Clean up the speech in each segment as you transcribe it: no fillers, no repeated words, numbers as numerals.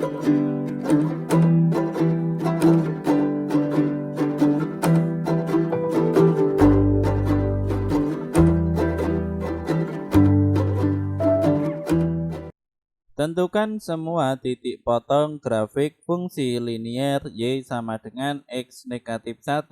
Tentukan semua titik potong grafik fungsi linier Y sama dengan X negatif 1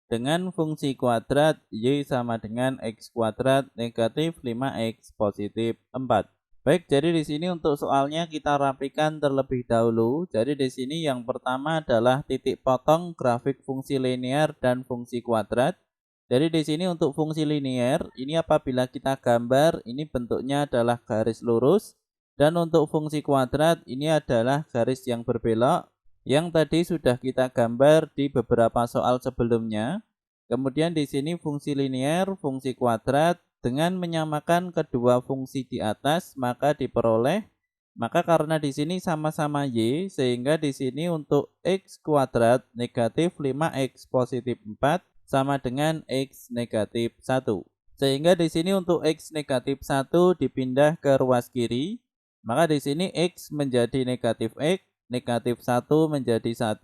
dengan fungsi kuadrat Y sama dengan X kuadrat negatif 5X positif 4. Baik, jadi di sini untuk soalnya kita rapikan terlebih dahulu. Jadi di sini yang pertama adalah titik potong grafik fungsi linier dan fungsi kuadrat. Jadi di sini untuk fungsi linier, ini apabila kita gambar, ini bentuknya adalah garis lurus. Dan untuk fungsi kuadrat ini adalah garis yang berbelok yang tadi sudah kita gambar di beberapa soal sebelumnya. Kemudian di sini fungsi linier, fungsi kuadrat dengan menyamakan kedua fungsi di atas maka karena di sini sama-sama Y sehingga di sini untuk X kuadrat negatif 5X positif 4 sama dengan X negatif 1. Sehingga di sini untuk X negatif 1 dipindah ke ruas kiri. Maka di sini X menjadi negatif X, negatif 1 menjadi 1,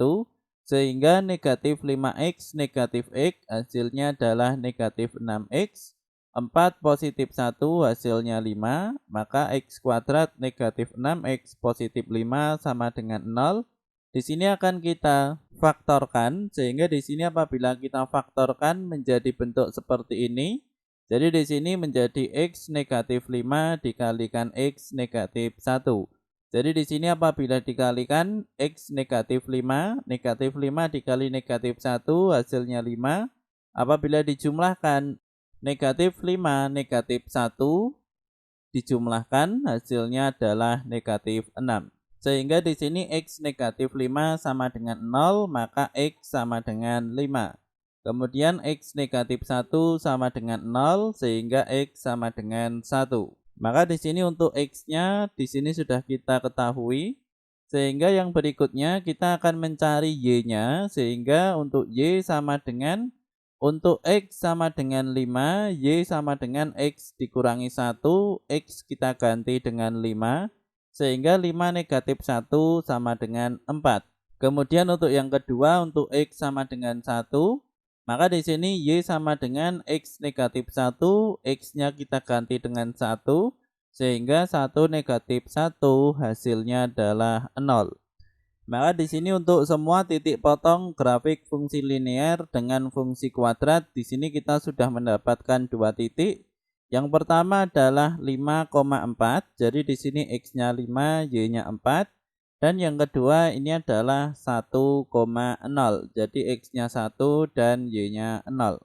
sehingga negatif 5X negatif X hasilnya adalah negatif 6X, 4 positif 1 hasilnya 5, maka X kuadrat negatif 6X positif 5 sama dengan 0. Di sini akan kita faktorkan, sehingga di sini apabila kita faktorkan menjadi bentuk seperti ini. Jadi di sini menjadi X negatif 5 dikalikan X negatif 1. Jadi di sini apabila dikalikan X negatif 5 dikali negatif 1 hasilnya 5. Apabila dijumlahkan negatif 5 negatif 1 dijumlahkan hasilnya adalah negatif 6. Sehingga di sini X negatif 5 sama dengan 0, maka X sama dengan 5. Kemudian X negatif 1 sama dengan 0 sehingga X sama dengan 1. Maka di sini untuk X-nya di sini sudah kita ketahui. Sehingga yang berikutnya kita akan mencari Y-nya sehingga untuk Y sama dengan untuk X sama dengan 5, Y sama dengan X dikurangi 1, X kita ganti dengan 5 sehingga 5 negatif 1 sama dengan 4. Kemudian untuk yang kedua untuk X sama dengan 1. Maka di sini Y sama dengan X negatif 1, X-nya kita ganti dengan 1, sehingga 1 negatif 1 hasilnya adalah 0. Maka di sini untuk semua titik potong grafik fungsi linier dengan fungsi kuadrat, di sini kita sudah mendapatkan dua titik. Yang pertama adalah 5,4, jadi di sini X-nya 5, Y-nya 4. Dan yang kedua ini adalah 1,0, jadi X-nya 1 dan Y-nya 0.